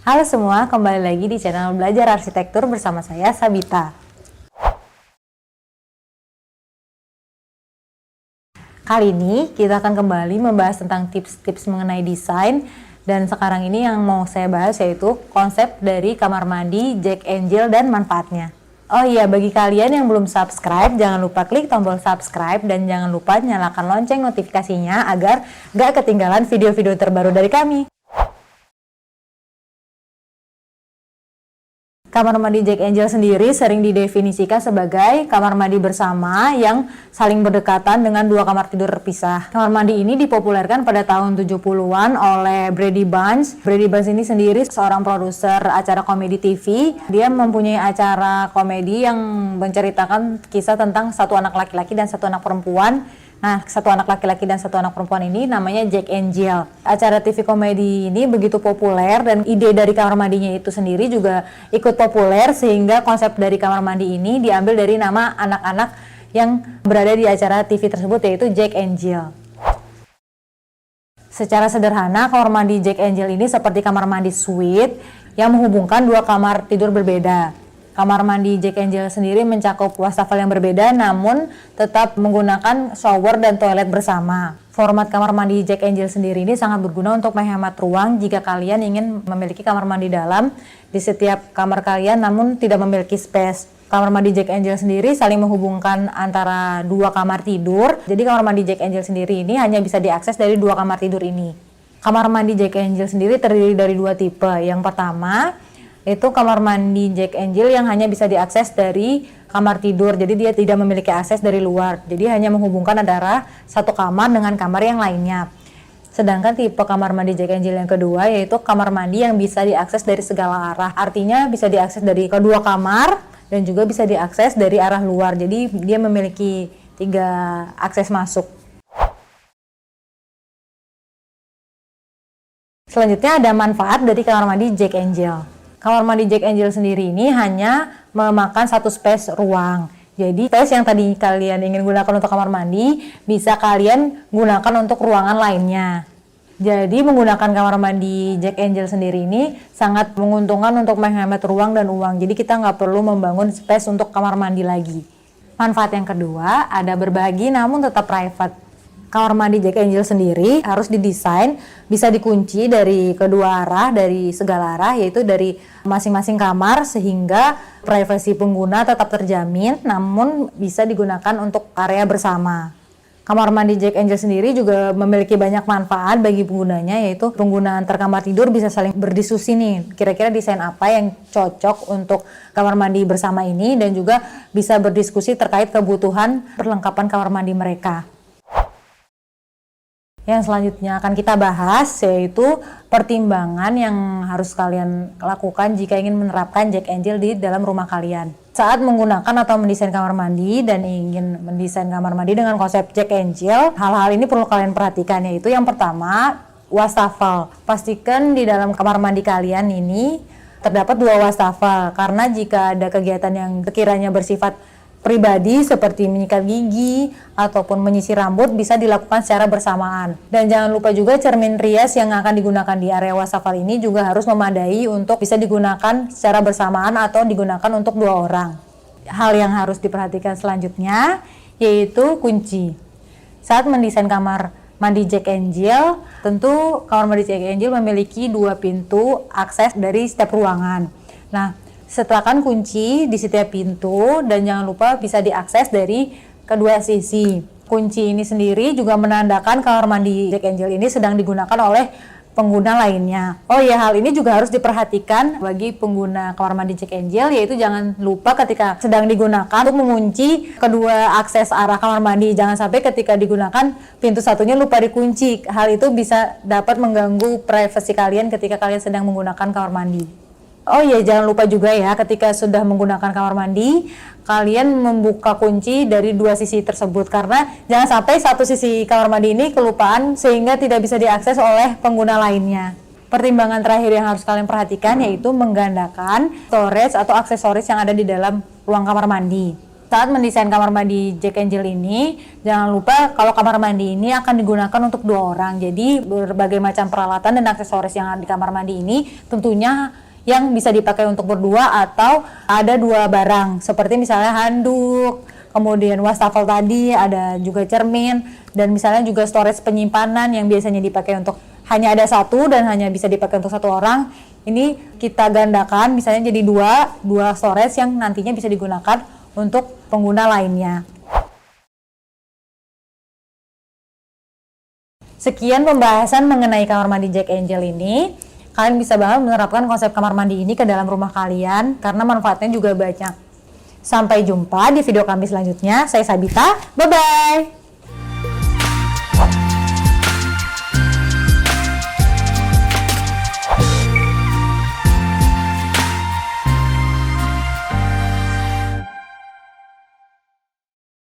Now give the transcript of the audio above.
Halo semua, kembali lagi di channel Belajar Arsitektur bersama saya, Sabita. Kali ini kita akan kembali membahas tentang tips-tips mengenai desain. Dan sekarang ini yang mau saya bahas yaitu konsep dari kamar mandi, Jack Angel, dan manfaatnya. Oh iya, bagi kalian yang belum subscribe, jangan lupa klik tombol subscribe dan jangan lupa nyalakan lonceng notifikasinya agar gak ketinggalan video-video terbaru dari kami. Kamar mandi Jack Angel sendiri sering didefinisikan sebagai kamar mandi bersama yang saling berdekatan dengan dua kamar tidur terpisah. Kamar mandi ini dipopulerkan pada tahun 70-an oleh Brady Bunch. Brady Bunch ini sendiri seorang produser acara komedi TV. Dia mempunyai acara komedi yang menceritakan kisah tentang satu anak laki-laki dan satu anak perempuan. Nah, satu anak laki-laki dan satu anak perempuan ini namanya Jack Angel. Acara TV komedi ini begitu populer dan ide dari kamar mandinya itu sendiri juga ikut populer sehingga konsep dari kamar mandi ini diambil dari nama anak-anak yang berada di acara TV tersebut yaitu Jack Angel. Secara sederhana, kamar mandi Jack Angel ini seperti kamar mandi suite yang menghubungkan dua kamar tidur berbeda. Kamar mandi Jack Angel sendiri mencakup wastafel yang berbeda namun tetap menggunakan shower dan toilet bersama. Format kamar mandi Jack Angel sendiri ini sangat berguna untuk menghemat ruang jika kalian ingin memiliki kamar mandi dalam di setiap kamar kalian namun tidak memiliki space. Kamar mandi Jack Angel sendiri saling menghubungkan antara dua kamar tidur. Jadi kamar mandi Jack Angel sendiri ini hanya bisa diakses dari dua kamar tidur ini. Kamar mandi Jack Angel sendiri terdiri dari dua tipe. Yang pertama itu kamar mandi Jack Angel yang hanya bisa diakses dari kamar tidur, jadi dia tidak memiliki akses dari luar, jadi hanya menghubungkan antara satu kamar dengan kamar yang lainnya. Sedangkan tipe kamar mandi Jack Angel yang kedua yaitu kamar mandi yang bisa diakses dari segala arah, artinya bisa diakses dari kedua kamar dan juga bisa diakses dari arah luar, jadi dia memiliki 3 akses masuk. Selanjutnya ada manfaat dari kamar mandi Jack Angel. Kamar mandi Jack Angel sendiri ini hanya memakan satu space ruang. Jadi space yang tadi kalian ingin gunakan untuk kamar mandi bisa kalian gunakan untuk ruangan lainnya. Jadi menggunakan kamar mandi Jack Angel sendiri ini sangat menguntungkan untuk menghemat ruang dan uang. Jadi kita nggak perlu membangun space untuk kamar mandi lagi. Manfaat yang kedua ada berbagi namun tetap private. Kamar mandi Jack Angel sendiri harus didesain bisa dikunci dari kedua arah, dari segala arah, yaitu dari masing-masing kamar sehingga privasi pengguna tetap terjamin namun bisa digunakan untuk area bersama. Kamar mandi Jack Angel sendiri juga memiliki banyak manfaat bagi penggunanya, yaitu pengguna antar kamar tidur bisa saling berdiskusi nih, kira-kira desain apa yang cocok untuk kamar mandi bersama ini dan juga bisa berdiskusi terkait kebutuhan perlengkapan kamar mandi mereka. Yang selanjutnya akan kita bahas yaitu pertimbangan yang harus kalian lakukan jika ingin menerapkan Jack Angel di dalam rumah kalian. Saat menggunakan atau mendesain kamar mandi dan ingin mendesain kamar mandi dengan konsep Jack Angel, hal-hal ini perlu kalian perhatikan, yaitu yang pertama, wastafel. Pastikan di dalam kamar mandi kalian ini terdapat 2 wastafel, karena jika ada kegiatan yang sekiranya bersifat pribadi seperti menyikat gigi ataupun menyisir rambut bisa dilakukan secara bersamaan. Dan jangan lupa juga cermin rias yang akan digunakan di area wastafel ini juga harus memadai untuk bisa digunakan secara bersamaan atau digunakan untuk 2 orang. Hal yang harus diperhatikan selanjutnya yaitu kunci. Saat mendesain kamar mandi Jack Angel, tentu kamar mandi Jack Angel memiliki 2 pintu akses dari setiap ruangan. Nah, setelahkan kunci di setiap pintu dan jangan lupa bisa diakses dari kedua sisi. Kunci ini sendiri juga menandakan kamar mandi Jack Angel ini sedang digunakan oleh pengguna lainnya. Oh ya, hal ini juga harus diperhatikan bagi pengguna kamar mandi Jack Angel, yaitu jangan lupa ketika sedang digunakan untuk mengunci kedua akses arah kamar mandi. Jangan sampai ketika digunakan pintu satunya lupa dikunci. Hal itu bisa dapat mengganggu privasi kalian ketika kalian sedang menggunakan kamar mandi. Oh iya, jangan lupa juga ya ketika sudah menggunakan kamar mandi, kalian membuka kunci dari 2 sisi tersebut karena jangan sampai satu sisi kamar mandi ini kelupaan sehingga tidak bisa diakses oleh pengguna lainnya. Pertimbangan terakhir yang harus kalian perhatikan yaitu menggandakan storage atau aksesoris yang ada di dalam ruang kamar mandi. Saat mendesain kamar mandi Jack Angel ini, jangan lupa kalau kamar mandi ini akan digunakan untuk 2 orang. Jadi berbagai macam peralatan dan aksesoris yang ada di kamar mandi ini tentunya yang bisa dipakai untuk berdua atau ada 2 barang. Seperti misalnya handuk, kemudian wastafel tadi, ada juga cermin, dan misalnya juga storage penyimpanan yang biasanya dipakai untuk hanya ada 1 dan hanya bisa dipakai untuk 1 orang. Ini kita gandakan misalnya jadi 2 storage yang nantinya bisa digunakan untuk pengguna lainnya. Sekian pembahasan mengenai kamar mandi Jack Angel ini. Kalian bisa banget menerapkan konsep kamar mandi ini ke dalam rumah kalian karena manfaatnya juga banyak. Sampai jumpa di video kami selanjutnya. Saya Sabita, bye-bye!